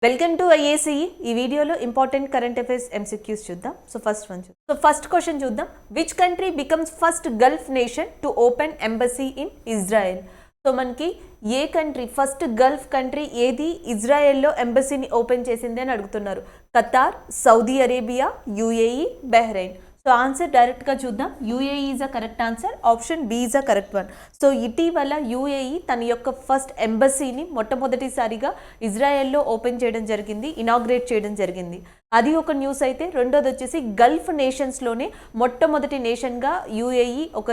Welcome to IAC. ఈ వీడియోలో important current affairs MCQs చూద్దాం. ఫస్ట్ క్వశ్చన్ చూద్దాం. Which country becomes first gulf nation to open embassy in Israel? So మనకి ఏ country first gulf country ఏది ఇజ్రాయెల్లో ఎంబసీని ఓపెన్ చేసింది అని అడుగుతున్నారు. Qatar, Saudi Arabia, UAE, Bahrain. So answer డైరెక్ట్గా చూద్దాం. UAE is a correct answer. Option B is a correct one. So ఇటీవల యూఏఈ తన యొక్క ఫస్ట్ ఎంబసీని మొట్టమొదటిసారిగా ఇజ్రాయెల్లో ఓపెన్ చేయడం జరిగింది, ఇనాగ్రేట్ చేయడం జరిగింది. అది ఒక న్యూస్ అయితే, రెండోది వచ్చేసి గల్ఫ్ నేషన్స్లోనే మొట్టమొదటి నేషన్గా యూఏఈ ఒక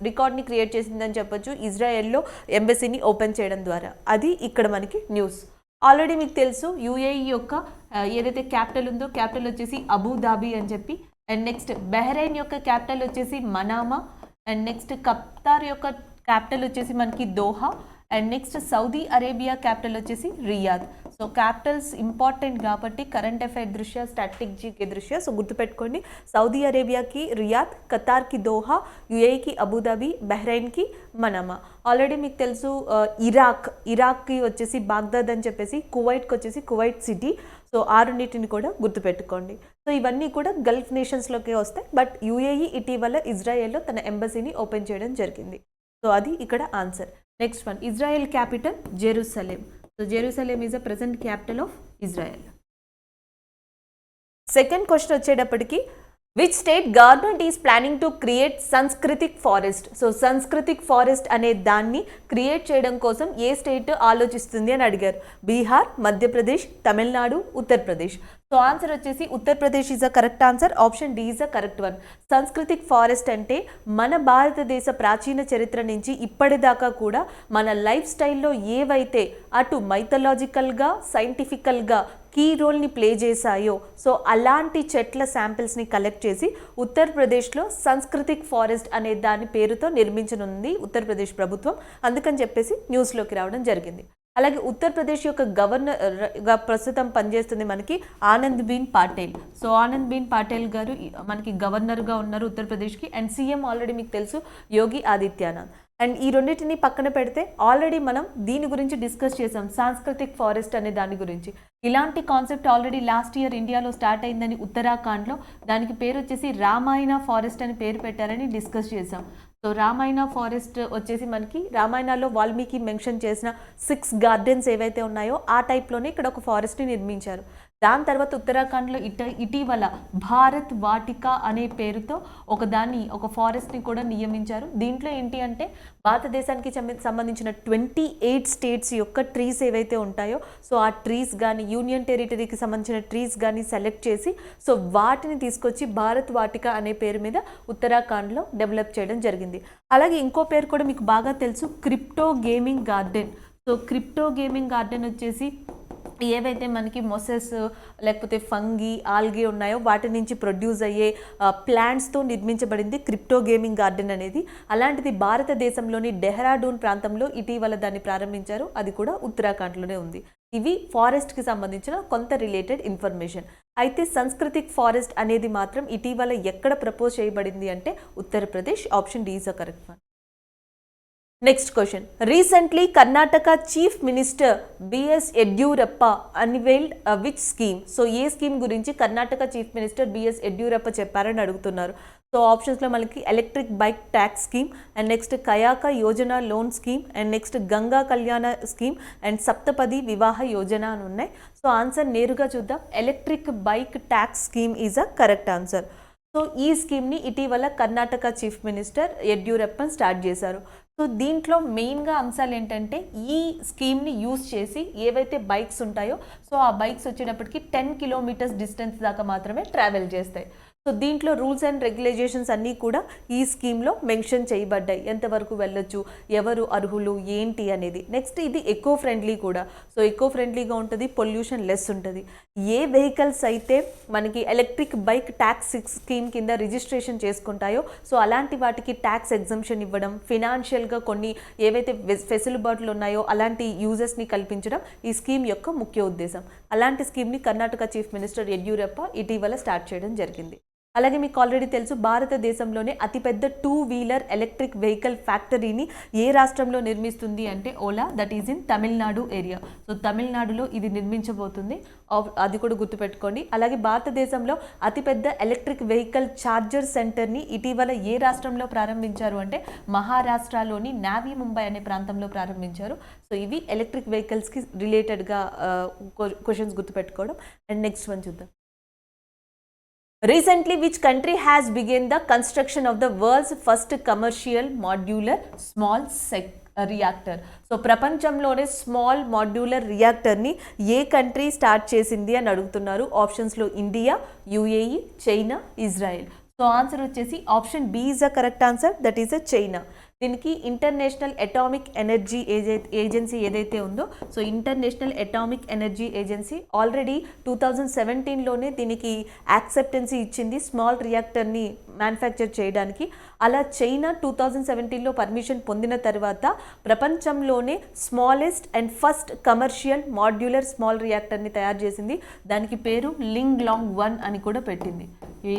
రికార్డ్ని క్రియేట్ చేసిందని చెప్పొచ్చు, ఇజ్రాయెల్లో ఎంబసీని ఓపెన్ చేయడం ద్వారా. అది ఇక్కడ మనకి న్యూస్. ఆల్రెడీ మీకు తెలుసు యూఏఈ యొక్క ఏదైతే క్యాపిటల్ ఉందో క్యాపిటల్ వచ్చేసి అబుదాబి అని చెప్పి. అండ్ నెక్స్ట్ బహ్రెయిన్ యొక్క క్యాపిటల్ వచ్చేసి మనామా. అండ్ నెక్స్ట్ ఖతార్ యొక్క క్యాపిటల్ వచ్చేసి మనకి Doha. And next Saudi Arabia capital వచ్చేసి రియాద్. సో క్యాపిటల్స్ ఇంపార్టెంట్ కాబట్టి కరెంట్ అఫైర్ దృష్ట్యా, స్ట్రాటజిక్ దృష్ట్యా సో గుర్తుపెట్టుకోండి. సౌదీ అరేబియాకి రియాద్, ఖతార్కి దోహా, యుఏఈకి అబుదాబి, బహ్రెయిన్కి మనామా. ఆల్రెడీ మీకు తెలుసు ఇరాక్కి వచ్చేసి బాగ్దాద్ అని చెప్పేసి, కువైట్కి వచ్చేసి కువైట్ సిటీ. సో ఆరున్నిటిని కూడా గుర్తుపెట్టుకోండి. సో ఇవన్నీ కూడా గల్ఫ్ నేషన్స్లోకి వస్తాయి. బట్ యూఏఈ ఇటీవల ఇజ్రాయెల్లో తన ఎంబసీని ఓపెన్ చేయడం జరిగింది. సో అది ఇక్కడ answer. Next one, Israel capital Jerusalem. So Jerusalem is a present capital of Israel. Second question వచ్చేటప్పటికి, which state government is planning to create సంస్కృతిక్ ఫారెస్ట్? సో సంస్కృతిక్ ఫారెస్ట్ అనే దాన్ని క్రియేట్ చేయడం కోసం ఏ స్టేట్ ఆలోచిస్తుంది అని అడిగారు. బీహార్, మధ్యప్రదేశ్, తమిళనాడు, ఉత్తరప్రదేశ్. సో ఆన్సర్ వచ్చేసి Uttar Pradesh is a correct answer. Option D is a correct one. సంస్కృతిక్ ఫారెస్ట్ అంటే మన భారతదేశ ప్రాచీన చరిత్ర నుంచి ఇప్పటిదాకా కూడా మన లైఫ్ స్టైల్లో ఏవైతే అటు మైథలాజికల్గా, సైంటిఫికల్గా కీ రోల్ని ప్లే చేశాయో, సో అలాంటి చెట్ల శాంపిల్స్ని కలెక్ట్ చేసి ఉత్తరప్రదేశ్లో సంస్కృతిక్ ఫారెస్ట్ అనే దాని పేరుతో నిర్మించనుంది ఉత్తరప్రదేశ్ ప్రభుత్వం. అందుకని చెప్పేసి న్యూస్లోకి రావడం జరిగింది. అలాగే ఉత్తరప్రదేశ్ యొక్క గవర్నర్గా ప్రస్తుతం పనిచేస్తుంది మనకి ఆనందీబెన్ పటేల్. సో ఆనందీబెన్ పటేల్ గారు మనకి గవర్నర్గా ఉన్నారు ఉత్తరప్రదేశ్కి. అండ్ సీఎం ఆల్రెడీ మీకు తెలుసు యోగి ఆదిత్యనాథ్. అండ్ ఈ రెండింటిని పక్కన పెడితే ఆల్రెడీ మనం దీని గురించి డిస్కస్ చేసాం, సాంస్కృతిక్ ఫారెస్ట్ అనే దాని గురించి. ఇలాంటి కాన్సెప్ట్ ఆల్రెడీ లాస్ట్ ఇయర్ ఇండియాలో స్టార్ట్ అయిందని ఉత్తరాఖండ్లో, దానికి పేరు వచ్చేసి రామాయణ ఫారెస్ట్ అని పేరు పెట్టారని డిస్కస్ చేసాం. సో రామాయణ ఫారెస్ట్ వచ్చేసి మనకి రామాయణాల్లో వాల్మీకి మెన్షన్ చేసిన 6 గార్డెన్స్ ఏవైతే ఉన్నాయో ఆ టైప్లోనే ఇక్కడ ఒక ఫారెస్ట్ని నిర్మించారు. దాని తర్వాత ఉత్తరాఖండ్లో ఇటీవల భారత్ వాటిక అనే పేరుతో ఒక ఫారెస్ట్ని కూడా నియమించారు. దీంట్లో ఏంటి అంటే భారతదేశానికి సంబంధించిన 28 స్టేట్స్ యొక్క ట్రీస్ ఏవైతే ఉంటాయో, సో ఆ ట్రీస్ కానీ యూనియన్ టెరిటరీకి సంబంధించిన ట్రీస్ కానీ సెలెక్ట్ చేసి సో వాటిని తీసుకొచ్చి భారత్ వాటిక అనే పేరు మీద ఉత్తరాఖండ్లో డెవలప్ చేయడం జరిగింది. అలాగే ఇంకో పేరు కూడా మీకు బాగా తెలుసు, crypto gaming garden. So crypto gaming garden వచ్చేసి ఏవైతే మనకి మొసెస్ లేకపోతే ఫంగి, ఆల్గే ఉన్నాయో వాటి నుంచి ప్రొడ్యూస్ అయ్యే ప్లాంట్స్తో నిర్మించబడింది క్రిప్టో గేమింగ్ గార్డెన్ అనేది. అలాంటిది భారతదేశంలోని డెహ్రాడూన్ ప్రాంతంలో ఇటీవల దాన్ని ప్రారంభించారు. అది కూడా ఉత్తరాఖండ్లోనే ఉంది. ఇవి ఫారెస్ట్కి సంబంధించిన కొంత రిలేటెడ్ ఇన్ఫర్మేషన్. అయితే సంస్కృతిక్ ఫారెస్ట్ అనేది మాత్రం ఇటీవల ఎక్కడ ప్రపోజ్ చేయబడింది అంటే Uttar Pradesh. Option D is a correct one. Next question, recently Karnataka chief minister BS Yediyurappa unveiled which scheme? So ఏ స్కీమ్ గురించి Karnataka chief minister BS Yediyurappa చెప్పారని అడుగుతున్నారు. సో ఆప్షన్స్లో మనకి electric bike tax scheme, and next Kayaka Yojana loan scheme, and next Ganga Kalyana scheme, and సప్తపది వివాహ యోజన అని ఉన్నాయి. So answer నేరుగా చూద్దాం. Electric bike tax scheme is a correct answer. So ఈ స్కీమ్ని ఇటీవల కర్ణాటక చీఫ్ మినిస్టర్ యడ్యూరప్పన్ స్టార్ట్ చేశారు. సో దీంట్లో మెయిన్గా అంశాలు ఏంటంటే ఈ స్కీమ్ని యూజ్ చేసి ఏవైతే బైక్స్ ఉంటాయో సో ఆ బైక్స్ వచ్చేటప్పటికి 10 కిలోమీటర్స్ డిస్టెన్స్ దాకా మాత్రమే ట్రావెల్ చేస్తాయి. సో దీంట్లో రూల్స్ అండ్ రెగ్యులేషన్స్ అన్నీ కూడా ఈ స్కీమ్లో మెన్షన్ చేయబడ్డాయి. ఎంతవరకు వెళ్ళొచ్చు, ఎవరు అర్హులు, ఏంటి అనేది. నెక్స్ట్ ఇది ఎకో ఫ్రెండ్లీ కూడా. సో ఎకో ఫ్రెండ్లీగా ఉంటుంది, పొల్యూషన్ లెస్ ఉంటుంది. ఏ వెహికల్స్ అయితే మనకి ఎలక్ట్రిక్ బైక్ ట్యాక్స్ స్కీమ్ కింద రిజిస్ట్రేషన్ చేసుకుంటాయో సో అలాంటి వాటికి ట్యాక్స్ ఎగ్జంప్షన్ ఇవ్వడం, ఫినాన్షియల్గా కొన్ని ఏవైతే ఫెసిలిటీలు ఉన్నాయో అలాంటి యూజెస్ని కల్పించడం ఈ స్కీమ్ యొక్క ముఖ్య ఉద్దేశం. అలాంటి స్కీమ్ని కర్ణాటక చీఫ్ మినిస్టర్ యడ్యూరప్ప ఇటీవల స్టార్ట్ చేయడం జరిగింది. అలాగే మీకు ఆల్రెడీ తెలుసు భారతదేశంలోనే అతిపెద్ద 2-వీలర్ ఎలక్ట్రిక్ వెహికల్ ఫ్యాక్టరీని ఏ రాష్ట్రంలో నిర్మిస్తుంది అంటే Ola, that is in Tamil Nadu area. So తమిళనాడులో ఇది నిర్మించబోతుంది, అది కూడా గుర్తుపెట్టుకోండి. అలాగే భారతదేశంలో అతిపెద్ద ఎలక్ట్రిక్ వెహికల్ ఛార్జర్ సెంటర్ని ఇటీవల ఏ రాష్ట్రంలో ప్రారంభించారు అంటే మహారాష్ట్రలోని నావీ ముంబై అనే ప్రాంతంలో ప్రారంభించారు. సో ఇవి ఎలక్ట్రిక్ వెహికల్స్కి రిలేటెడ్గా క్వశ్చన్స్ గుర్తుపెట్టుకోవడం. అండ్ నెక్స్ట్ వన్ చూద్దాం. Recently, which country has begun the construction of the world's first commercial modular small reactor? So ప్రపంచంలోనే స్మాల్ మాడ్యులర్ రియాక్టర్ని ఏ కంట్రీ స్టార్ట్ చేసింది అని అడుగుతున్నారు. ఆప్షన్స్లో India, UAE, China, Israel. So answer వచ్చేసి option B is the correct answer, that is China. దీనికి international atomic energy agency ఏదైతే ఉందో, so international atomic energy agency already 2017లోనే దీనికి యాక్సెప్టెన్సీ ఇచ్చింది స్మాల్ రియాక్టర్ని మ్యానుఫ్యాక్చర్ చేయడానికి. అలా చైనా 2017లో పర్మిషన్ పొందిన తర్వాత ప్రపంచంలోనే smallest and first commercial modular small రియాక్టర్ని తయారు చేసింది. దానికి పేరు లింగ్ లాంగ్ 1 అని కూడా పెట్టింది.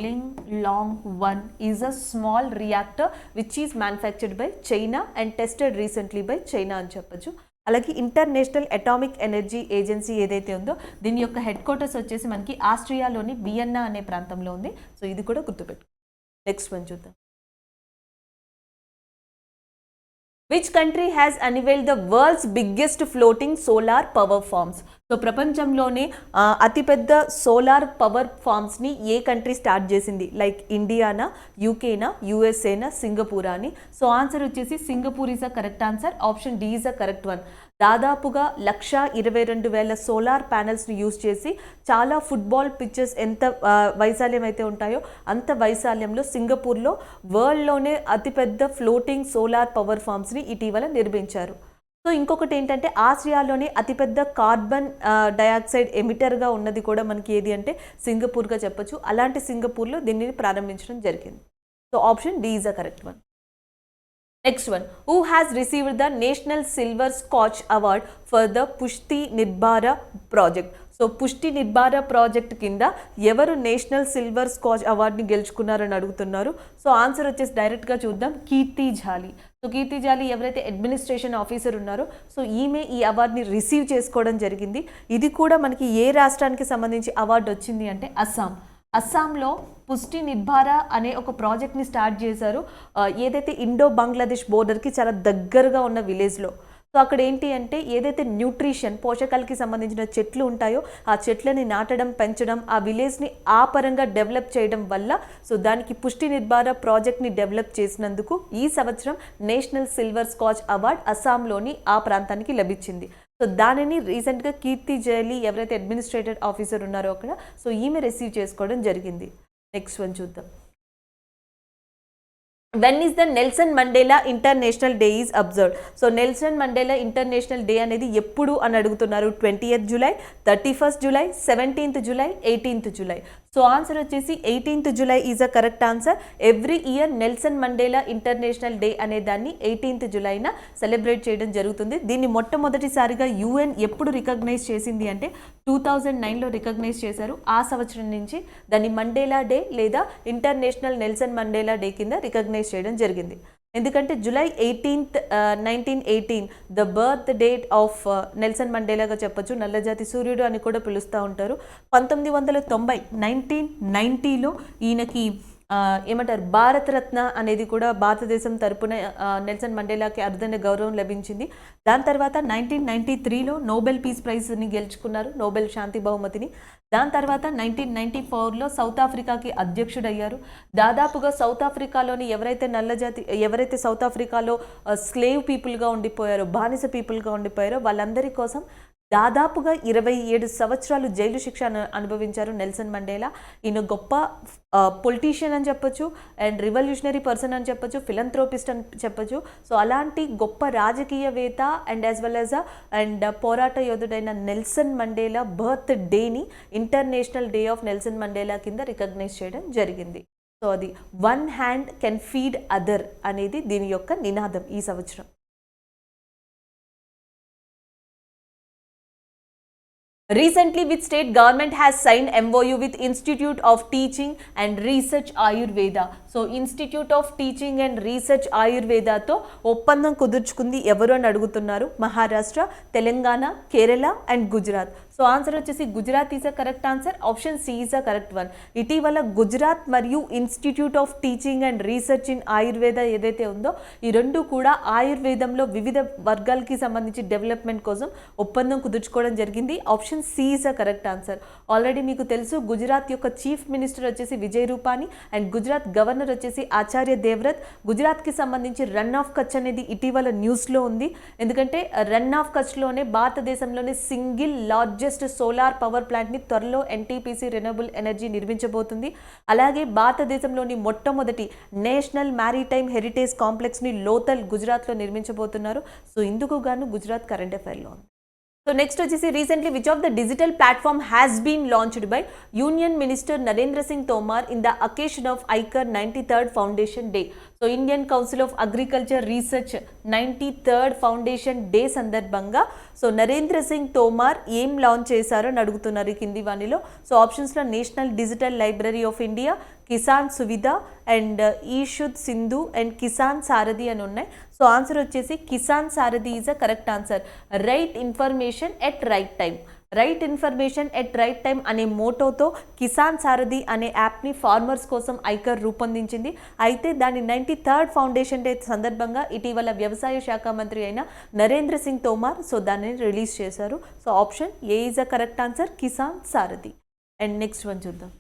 Linglong 1 is a small reactor which is manufactured by China and tested recently by China అని చెప్పొచ్చు. అలాగే ఇంటర్నేషనల్ అటామిక్ ఎనర్జీ ఏజెన్సీ ఏదైతే ఉందో దీని యొక్క హెడ్ క్వార్టర్స్ వచ్చేసి మనకి ఆస్ట్రియాలోని వియన్నా అనే ప్రాంతంలో ఉంది. సో ఇది కూడా గుర్తుపెట్టు. నెక్స్ట్ వన్ చూద్దాం. Which country has unveiled the world's biggest floating solar power farms? So ప్రపంచంలోనే అతిపెద్ద సోలార్ పవర్ ఫార్మ్స్ని ఏ కంట్రీ స్టార్ట్ చేసింది? లైక్ ఇండియానా, యూకేనా, యూఎస్ఏనా, సింగపూరా అని. సో ఆన్సర్ వచ్చేసి Singapore is a correct answer. Option D is a correct one. దాదాపుగా 122,000 సోలార్ ప్యానెల్స్ని యూజ్ చేసి చాలా ఫుట్బాల్ పిచ్చెస్ ఎంత వైశాల్యం అయితే ఉంటాయో అంత వైశాల్యంలో సింగపూర్లో వరల్డ్లోనే అతిపెద్ద ఫ్లోటింగ్ సోలార్ పవర్ ఫార్మ్స్ని ఇటీవల నిర్మించారు. సో ఇంకొకటి ఏంటంటే ఆసియాలోనే అతిపెద్ద కార్బన్ డయాక్సైడ్ ఎమిటర్గా ఉన్నది కూడా మనకి ఏది అంటే సింగపూర్గా చెప్పొచ్చు. అలాంటి సింగపూర్లో దీనిని ప్రారంభించడం జరిగింది. So option D is a correct one. Next one, who has received the National Silver Scotch Award for the Pushti Nirbhara project? So పుష్టి నిర్భార ప్రాజెక్ట్ కింద ఎవరు నేషనల్ సిల్వర్ స్కాచ్ అవార్డుని గెలుచుకున్నారని అడుగుతున్నారు. సో ఆన్సర్ వచ్చేసి డైరెక్ట్గా చూద్దాం, కీర్తి జాలి. సో కీర్తి జాలి ఎవరైతే అడ్మినిస్ట్రేషన్ ఆఫీసర్ ఉన్నారో సో ఈమె ఈ అవార్డుని రిసీవ్ చేసుకోవడం జరిగింది. ఇది కూడా మనకి ఏ రాష్ట్రానికి సంబంధించి అవార్డు వచ్చింది అంటే అస్సాం. అస్సాంలో పుష్టి నిర్భార అనే ఒక ప్రాజెక్ట్ని స్టార్ట్ చేశారు, ఏదైతే ఇండో బంగ్లాదేశ్ బోర్డర్కి చాలా దగ్గరగా ఉన్న విలేజ్లో. సో అక్కడ ఏంటి అంటే ఏదైతే న్యూట్రిషన్ పోషకాలకి సంబంధించిన చెట్లు ఉంటాయో ఆ చెట్లని నాటడం, పెంచడం, ఆ విలేజ్ని ఆ పరంగా డెవలప్ చేయడం వల్ల సో దానికి పుష్టి నిర్భార ప్రాజెక్ట్ని డెవలప్ చేసినందుకు ఈ సంవత్సరం నేషనల్ సిల్వర్ స్కాచ్ అవార్డ్ అస్సాంలోని ఆ ప్రాంతానికి లభించింది. సో దానిని రీసెంట్గా కీర్తి జాలి ఎవరైతే అడ్మినిస్ట్రేటివ్ ఆఫీసర్ ఉన్నారో అక్కడ సో ఈమె రిసీవ్ చేసుకోవడం జరిగింది. నెక్స్ట్ వన్ చూద్దాం. When is the Nelson Mandela international day is observed? So Nelson Mandela international day అనేది ఎప్పుడు అని అడుగుతున్నారు. 20th July, 31st July, 17th July, 18th July. So answer వచ్చేసి 18th July is a correct answer. Every year Nelson Mandela international day అనే దాన్ని 18th జూలైన celebrate చేయడం జరుగుతుంది. దీన్ని మొట్టమొదటిసారిగా UN ఎప్పుడు రికగ్నైజ్ చేసింది అంటే 2009లో రికగ్నైజ్ చేశారు. ఆ సంవత్సరం నుంచి దాన్ని మండేలా డే లేదా ఇంటర్నేషనల్ నెల్సన్ మండేలా డే కింద రికగ్నైజ్ చేయడం జరిగింది. ఎందుకంటే July 18th, 1918 the birth date of Nelson మండేలాగా చెప్పొచ్చు. నల్లజాతి సూర్యుడు అని కూడా పిలుస్తూ ఉంటారు. 1990లో ఈయనకి ఏమంటారు భారతరత్న అనేది కూడా భారతదేశం తరపున నెల్సన్ మండేలాకి అరుదైన గౌరవం లభించింది. దాని తర్వాత 1993లో నోబెల్ పీస్ ప్రైజ్ని గెలుచుకున్నారు, నోబెల్ శాంతి బహుమతిని. దాని తర్వాత 1994లో సౌత్ ఆఫ్రికాకి అధ్యక్షుడయ్యారు. దాదాపుగా సౌత్ ఆఫ్రికాలోని ఎవరైతే సౌత్ ఆఫ్రికాలో స్లేవ్ పీపుల్గా ఉండిపోయారో, బానిస పీపుల్గా ఉండిపోయారో వాళ్ళందరి కోసం దాదాపుగా 27 సంవత్సరాలు జైలు శిక్ష అనుభవించారు నెల్సన్ మండేలా. ఈయన గొప్ప పొలిటీషియన్ అని చెప్పొచ్చు, అండ్ రివల్యూషనరీ పర్సన్ అని చెప్పొచ్చు, ఫిలంథ్రోపిస్ట్ అని చెప్పొచ్చు. సో అలాంటి గొప్ప రాజకీయవేత్త and as well as and పోరాట యోధుడైన నెల్సన్ మండేలా బర్త్ డేని international day of Nelson Mandela కింద రికగ్నైజ్ చేయడం జరిగింది. సో అది one hand can feed other అనేది దీని యొక్క నినాదం ఈ సంవత్సరం. Recently, which state government has signed MOU with Institute of Teaching and Research Ayurveda? So institute of teaching and research ఆయుర్వేదాతో ఒప్పందం కుదుర్చుకుంది ఎవరు అని అడుగుతున్నారు. Maharashtra, Telangana, Kerala and Gujarat. So answer వచ్చేసి Gujarat is a correct answer. Option C is a correct one. ఇటీవల గుజరాత్ మరియు institute of teaching and research in Ayurveda ఏదైతే ఉందో ఈ రెండు కూడా ఆయుర్వేదంలో వివిధ వర్గాలకి సంబంధించి డెవలప్మెంట్ కోసం ఒప్పందం కుదుర్చుకోవడం జరిగింది. Option C is a correct answer. Already మీకు తెలుసు గుజరాత్ యొక్క చీఫ్ మినిస్టర్ వచ్చేసి విజయ్ రూపానీ అండ్ గుజరాత్ గవర్నర్ వచ్చేసి ఆచార్య దేవ్రత్. గుజరాత్కి సంబంధించి రన్ ఆఫ్ కచ్ అనేది ఇటీవల న్యూస్లో ఉంది. ఎందుకంటే రన్ ఆఫ్ కచ్లోనే భారతదేశంలోనే సింగిల్ లార్జెస్ట్ సోలార్ పవర్ ప్లాంట్ని త్వరలో ఎన్టీపీసీ రెన్యూవబుల్ ఎనర్జీ నిర్మించబోతుంది. అలాగే భారతదేశంలోని మొట్టమొదటి నేషనల్ మ్యారిటైమ్ హెరిటేజ్ కాంప్లెక్స్ని లోతల్ గుజరాత్లో నిర్మించబోతున్నారు. సో ఇందుకు గాను గుజరాత్ కరెంట్ అఫైర్లో ఉంది. So next వచ్చేసి recently which of the digital platform has been launched by Union Minister Narendra Singh Tomar in the occasion of ICAR 93rd Foundation Day. So Indian council of agriculture research 93rd foundation day సందర్భంగా so Narendra Singh Tomar ఏం launch చేశారో అని అడుగుతున్నారు ఈ కింది వాణిలో. So ఆప్షన్స్లో national digital library of India, Kisan Suvidha and ఈషుద్ సింధు అండ్ కిసాన్ సారథి అని ఉన్నాయి. సో ఆన్సర్ వచ్చేసి Kisan Sarathi is a correct answer. Right information at right time. Right information at right time అనే మోటోతో కిసాన్ సారథి అనే యాప్ని ఫార్మర్స్ కోసం ఐకర్ రూపొందించింది. అయితే దాని 93rd ఫౌండేషన్ డే సందర్భంగా ఇటీవల వ్యవసాయ శాఖ మంత్రి అయిన నరేంద్ర సింగ్ తోమార్ సో దాన్ని రిలీజ్ చేశారు. So option A is a correct answer, Kisan Sarathi. And next one చూద్దాం.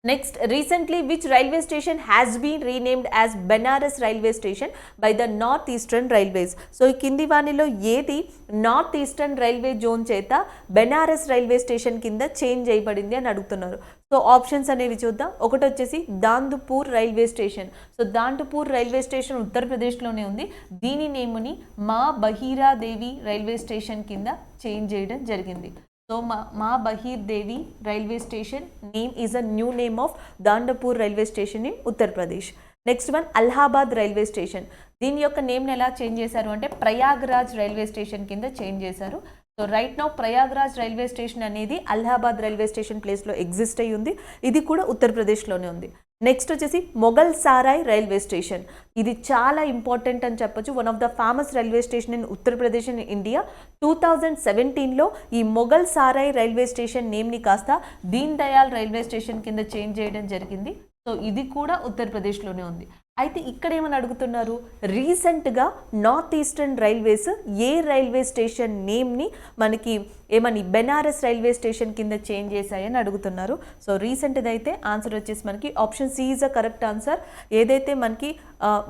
Next, recently which railway station has been renamed as Benares railway station by the North Eastern Railways? So ఈ కింది వాణిలో ఏది north eastern railway zone చేత Banaras railway station కింద change చేయబడింది అని అడుగుతున్నారు. సో ఆప్షన్స్ అనేవి చూద్దాం. ఒకటి వచ్చేసి Dandupur railway station. So Dandupur railway station ఉత్తరప్రదేశ్లోనే ఉంది. దీని నేముని మా బహీరాదేవి రైల్వే స్టేషన్ కింద చేంజ్ చేయడం జరిగింది. So Maa Bahir Devi railway station name is a new name of Dandapur railway station in Uttar Pradesh. Next one Allahabad railway station. దీని యొక్క నేమ్ని ఎలా చేంజ్ చేశారు అంటే ప్రయాగ్రాజ్ రైల్వే స్టేషన్ కింద చేంజ్ చేశారు. So right now Prayagraj railway station అనేది అలహాబాద్ రైల్వే స్టేషన్ ప్లేస్లో ఎగ్జిస్ట్ అయ్యి ఉంది. ఇది కూడా ఉత్తరప్రదేశ్లోనే ఉంది. నెక్స్ట్ వచ్చేసి మొఘల్ సారాయ్ రైల్వే స్టేషన్. ఇది చాలా ఇంపార్టెంట్ అని చెప్పొచ్చు. One of the famous railway station in Uttar Pradesh in India. 2017లో ఈ మొఘల్ సారాయ్ రైల్వే స్టేషన్ నేమ్ని కాస్త దీన్ దయాల్ రైల్వే స్టేషన్ కింద చేంజ్ చేయడం జరిగింది. సో ఇది కూడా ఉత్తరప్రదేశ్లోనే ఉంది. అయితే ఇక్కడ ఏమని అడుగుతున్నారు, రీసెంట్గా నార్త్ ఈస్టర్న్ రైల్వేస్ ఏ రైల్వే స్టేషన్ నేమ్ని మనకి ఏమని బెనారస్ రైల్వే స్టేషన్ కింద చేంజ్ చేశాయని అడుగుతున్నారు. సో రీసెంట్ది అయితే ఆన్సర్ వచ్చేసి మనకి option C is a correct answer. ఏదైతే మనకి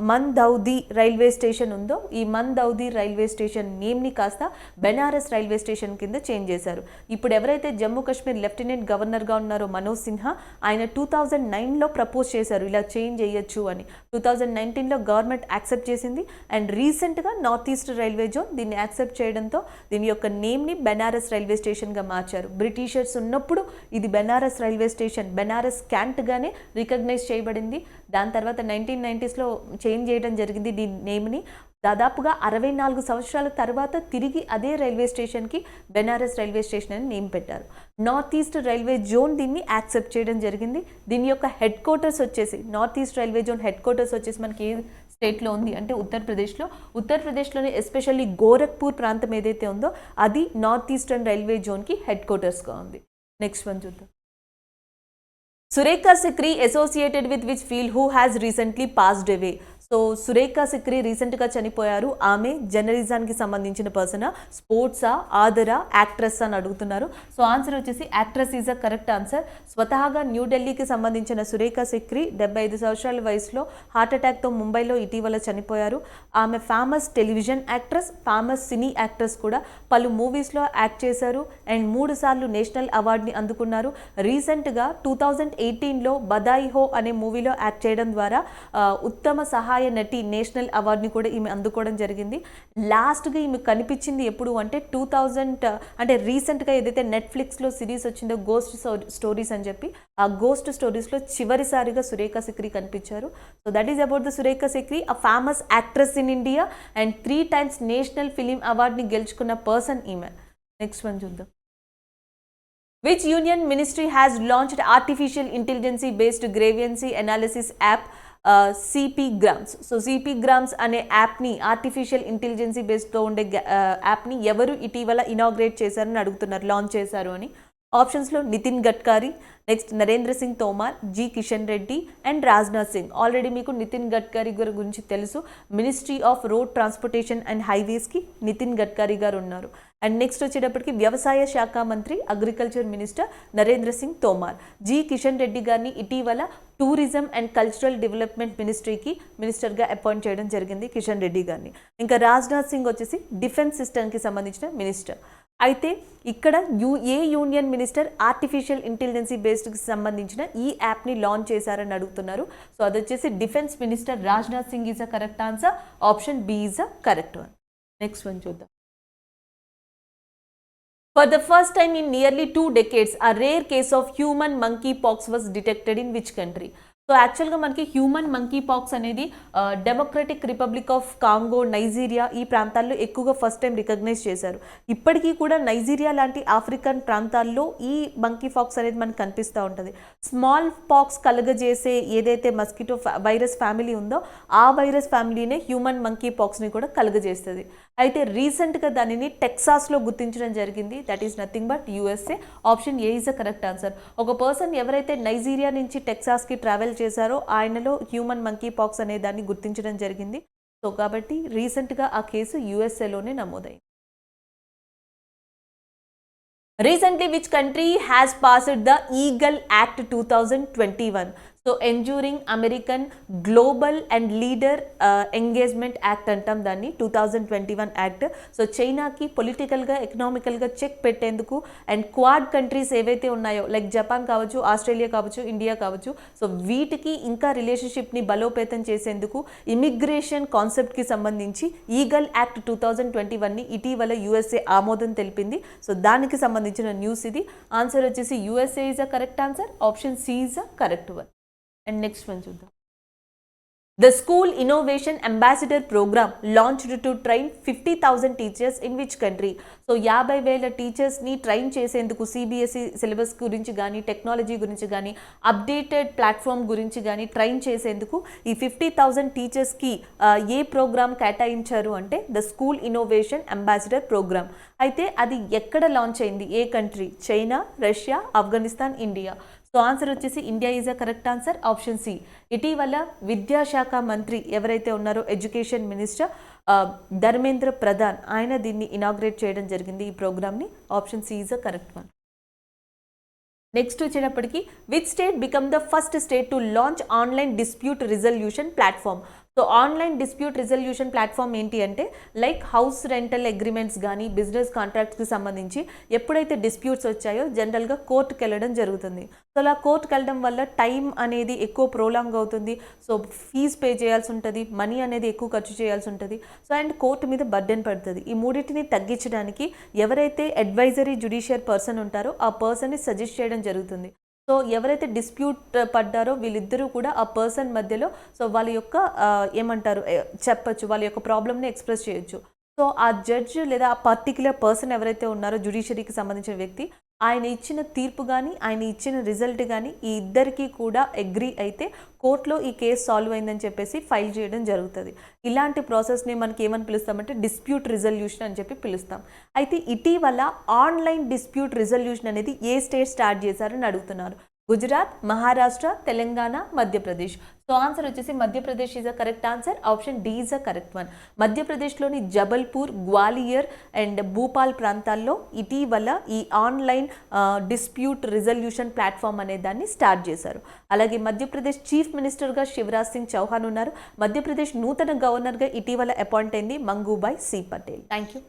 మందౌది రైల్వే స్టేషన్ ఉందో ఈ మందౌది రైల్వే స్టేషన్ నేమ్ని కాస్త బెనారస్ రైల్వే స్టేషన్ కింద చేంజ్ చేశారు. ఇప్పుడు ఎవరైతే జమ్మూ కాశ్మీర్ లెఫ్టినెంట్ గవర్నర్గా ఉన్నారో మనోజ్ సిన్హా, ఆయన 2009లో ప్రపోజ్ చేశారు ఇలా చేంజ్ చేయొచ్చు అని. 2019లో గవర్నమెంట్ యాక్సెప్ట్ చేసింది. అండ్ రీసెంట్గా నార్త్ ఈస్ట్ రైల్వే జోన్ దీన్ని యాక్సెప్ట్ చేయడంతో దీని యొక్క నేమ్ని బెనారస్ రైల్వే స్టేషన్గా మార్చారు. బ్రిటిషర్స్ ఉన్నప్పుడు ఇది బెనారస్ రైల్వే స్టేషన్ బెనారస్ క్యాంట్గానే రికగ్నైజ్ చేయబడింది. దాని తర్వాత 1990స్లో చేంజ్ చేయడం జరిగింది దీని నేమ్ని. దాదాపుగా 64 సంవత్సరాల తర్వాత తిరిగి అదే రైల్వే స్టేషన్కి బెనారస్ రైల్వే స్టేషన్ అని నేమ్ పెట్టారు. నార్త్ ఈస్ట్ రైల్వే జోన్ దీన్ని యాక్సెప్ట్ చేయడం జరిగింది. దీని యొక్క హెడ్ క్వార్టర్స్ వచ్చేసి north east railway zone head quarters వచ్చేసి మనకి ఏ స్టేట్లో ఉంది అంటే ఉత్తరప్రదేశ్లో. ఉత్తరప్రదేశ్లోని ఎస్పెషల్లీ గోరఖ్పూర్ ప్రాంతం ఏదైతే ఉందో అది నార్త్ ఈస్టర్న్ రైల్వే జోన్కి హెడ్ క్వార్టర్స్గా ఉంది. నెక్స్ట్ వన్ చూద్దాం. Surekha Sikri associated with which field who has recently passed away. So Surekha Sikri రీసెంట్గా చనిపోయారు. ఆమె జర్నలిజానికి సంబంధించిన పర్సనా, స్పోర్ట్సా, ఆదరా, యాక్ట్రెస్ అని అడుగుతున్నారు. సో ఆన్సర్ వచ్చేసి actress is a correct answer. స్వతహాగా న్యూఢిల్లీకి సంబంధించిన సురేఖా సిక్రీ 75 సంవత్సరాల వయసులో హార్ట్ అటాక్తో ముంబైలో ఇటీవల చనిపోయారు. ఆమె ఫేమస్ టెలివిజన్ యాక్ట్రెస్, ఫేమస్ సినీ యాక్ట్రెస్ కూడా. పలు మూవీస్లో యాక్ట్ చేశారు అండ్ 3 సార్లు నేషనల్ అవార్డుని అందుకున్నారు. రీసెంట్గా 2018లో బదాయి హో అనే మూవీలో యాక్ట్ చేయడం ద్వారా ఉత్తమ సహాయ నటి నేషనల్ అవార్డుని కూడా ఈమె అందుకోవడం జరిగింది. లాస్ట్గా ఈమె కనిపించింది ఎప్పుడు అంటే 2000 అంటే రీసెంట్గా ఏదైతే నెట్ఫ్లిక్స్లో సిరీస్ వచ్చిందో గోస్ట్ స్టోరీస్ అని చెప్పి ఆ గోస్ట్ స్టోరీస్లో చివరిసారిగా సురేఖా సిక్రీ కనిపించారు. So that is about the Surekha Sikri, a famous actress in India and 3 times national film అవార్డుని గెలుచుకున్న పర్సన్ ఈమె. నెక్స్ట్ వన్ చూద్దాం. Which union ministry has launched artificial intelligence based grievance analysis app CP Grams? So CP Grams అనే యాప్ని artificial intelligence బేస్డ్తో ఉండే యాప్ని ఎవరు ఇటీవల ఇనాగ్రేట్ చేశారని అడుగుతున్నారు, లాంచ్ చేశారు అని. ఆప్షన్స్లో Nitin Gadkari, next Narendra Singh Tomar, G Kishan Reddy and Rajnath Singh. Already మీకు నితిన్ గడ్కరీ గారి గురించి తెలుసు, ministry of road transportation and హైవేస్కి నితిన్ గడ్కరీ గారు ఉన్నారు. అండ్ నెక్స్ట్ వచ్చేటప్పటికి వ్యవసాయ శాఖ మంత్రి, agriculture minister Narendra Singh Tomar. G Kishan Reddy గారిని ఇటీవల టూరిజం అండ్ కల్చరల్ డెవలప్మెంట్ మినిస్ట్రీకి మినిస్టర్గా అపాయింట్ చేయడం జరిగింది కిషన్ రెడ్డి గారిని. ఇంకా రాజ్నాథ్ సింగ్ వచ్చేసి డిఫెన్స్ సిస్టమ్కి సంబంధించిన మినిస్టర్. అయితే ఇక్కడ ఏ యూనియన్ మినిస్టర్ ఆర్టిఫిషియల్ ఇంటెలిజెన్సీ బేస్డ్కి సంబంధించిన ఈ యాప్ని లాంచ్ చేశారని అడుగుతున్నారు. సో అది వచ్చేసి defence minister Rajnath Singh is a correct answer. Option B is a correct one. Next one చూద్దాం. For the first time in nearly 2 decades, a rare case of human monkeypox was detected in which country? So యాక్చువల్గా మనకి human monkey pox అనేది democratic republic of Congo, Nigeria ఈ ప్రాంతాల్లో ఎక్కువగా first time recognise చేశారు. ఇప్పటికీ కూడా నైజీరియా లాంటి ఆఫ్రికన్ ప్రాంతాల్లో ఈ మంకీ పాక్స్ అనేది మనకు కనిపిస్తూ ఉంటుంది. స్మాల్ పాక్స్ కలుగజేసే ఏదైతే మస్కిటో వైరస్ ఫ్యామిలీ ఉందో ఆ వైరస్ ఫ్యామిలీనే హ్యూమన్ మంకీ పాక్స్ని కూడా కలుగజేస్తుంది. అయితే రీసెంట్గా దానిని టెక్సాస్లో గుర్తించడం జరిగింది. That is nothing but USA. Option A is a correct answer. ఒక పర్సన్ ఎవరైతే నైజీరియా నుంచి టెక్సాస్కి ట్రావెల్ చేశారో ఆయనలో హ్యూమన్ మంకీ పాక్స్ అనే దాన్ని గుర్తించడం జరిగింది. సో కాబట్టి రీసెంట్గా ఆ కేసు USAలోనే నమోదైంది. Recently, which country has passed the Eagle Act 2021? So enduring American global and leader engagement act అంటాం దాన్ని, 2021 యాక్ట్. సో చైనాకి పొలిటికల్గా, ఎకనామికల్గా చెక్ పెట్టేందుకు అండ్ క్వాడ్ కంట్రీస్ ఏవైతే ఉన్నాయో లైక్ జపాన్ కావచ్చు, ఆస్ట్రేలియా కావచ్చు, ఇండియా కావచ్చు, సో వీటికి ఇంకా రిలేషన్షిప్ని బలోపేతం చేసేందుకు ఇమిగ్రేషన్ కాన్సెప్ట్కి సంబంధించి ఈగల్ యాక్ట్ 2021ని ఇటీవల USA ఆమోదం తెలిపింది. సో దానికి సంబంధించిన న్యూస్ ఇది. ఆన్సర్ వచ్చేసి USA is a correct answer. Option C is a correct one. And next one చూద్దాం. The School Innovation Ambassador Program launched to train 50,000 teachers in which country? సో 50,000 టీచర్స్ని ట్రైన్ చేసేందుకు CBSE సిలబస్ గురించి కానీ, technology గురించి కానీ, updated platform గురించి కానీ ట్రైన్ చేసేందుకు ఈ 50,000 టీచర్స్కి ఏ ప్రోగ్రామ్ కేటాయించారు అంటే the school innovation ambassador program. అయితే అది ఎక్కడ లాంచ్ అయింది, ఏ country? China, Russia, Afghanistan, India. So answer వచ్చేసి India is a correct answer. Option C. ఇటీవల విద్యాశాఖ మంత్రి ఎవరైతే ఉన్నారో ఎడ్యుకేషన్ మినిస్టర్ ధర్మేంద్ర ప్రధాన్, ఆయన దీన్ని ఇనాగ్రేట్ చేయడం జరిగింది ఈ ప్రోగ్రామ్ని. Option C is a correct one. Next వచ్చేటప్పటికి which state become the first state to launch online dispute resolution platform? So online dispute resolution platform ఏంటి అంటే లైక్ హౌస్ రెంటల్ అగ్రిమెంట్స్ కానీ, బిజినెస్ కాంట్రాక్ట్స్కి సంబంధించి ఎప్పుడైతే డిస్ప్యూట్స్ వచ్చాయో జనరల్గా కోర్టుకి వెళ్ళడం జరుగుతుంది. సో అలా కోర్టుకి వెళ్ళడం వల్ల టైం అనేది ఎక్కువ ప్రోలాంగ్ అవుతుంది. సో ఫీజ్ పే చేయాల్సి ఉంటుంది, మనీ అనేది ఎక్కువ ఖర్చు చేయాల్సి ఉంటుంది. సో అండ్ కోర్టు మీద బర్డెన్ పడుతుంది. ఈ మూడింటిని తగ్గించడానికి ఎవరైతే అడ్వైజరీ జ్యుడిషియర్ పర్సన్ ఉంటారో ఆ పర్సన్ని సజెస్ట్ చేయడం జరుగుతుంది. సో ఎవరైతే డిస్ప్యూట్ పడ్డారో వీళ్ళిద్దరూ కూడా ఆ పర్సన్ మధ్యలో సో వాళ్ళ యొక్క ఏమంటారు చెప్పచ్చు, వాళ్ళ యొక్క ప్రాబ్లమ్ని ఎక్స్ప్రెస్ చేయొచ్చు. సో ఆ జడ్జ్ లేదా ఆ పర్టిక్యులర్ పర్సన్ ఎవరైతే ఉన్నారో జ్యుడిషియరీకి సంబంధించిన వ్యక్తి, ఆయన ఇచ్చిన తీర్పు కానీ, ఆయన ఇచ్చిన రిజల్ట్ కానీ ఈ ఇద్దరికీ కూడా అగ్రీ అయితే కోర్టులో ఈ కేసు సాల్వ్ అయిందని చెప్పేసి ఫైల్ చేయడం జరుగుతుంది. ఇలాంటి ప్రాసెస్ని మనకి ఏమని పిలుస్తామంటే డిస్ప్యూట్ రిజల్యూషన్ అని చెప్పి పిలుస్తాం. అయితే ఇటీవల ఆన్లైన్ డిస్ప్యూట్ రిజల్యూషన్ అనేది ఏ స్టేట్ స్టార్ట్ చేశారని అడుగుతున్నారు. గుజరాత్, మహారాష్ట్ర, తెలంగాణ, మధ్యప్రదేశ్. సో ఆన్సర్ వచ్చేసి Madhya Pradesh is a correct answer. Option D is a correct one. మధ్యప్రదేశ్లోని జబల్పూర్, గ్వాలియర్ అండ్ భూపాల్ ప్రాంతాల్లో ఇటీవల ఈ ఆన్లైన్ డిస్ప్యూట్ రిజల్యూషన్ ప్లాట్ఫామ్ అనే దాన్ని స్టార్ట్ చేశారు. అలాగే మధ్యప్రదేశ్ చీఫ్ మినిస్టర్గా శివరాజ్ సింగ్ చౌహాన్ ఉన్నారు. మధ్యప్రదేశ్ నూతన గవర్నర్గా ఇటీవల అపాయింట్ అయింది Mangubhai C Patel. Thank you.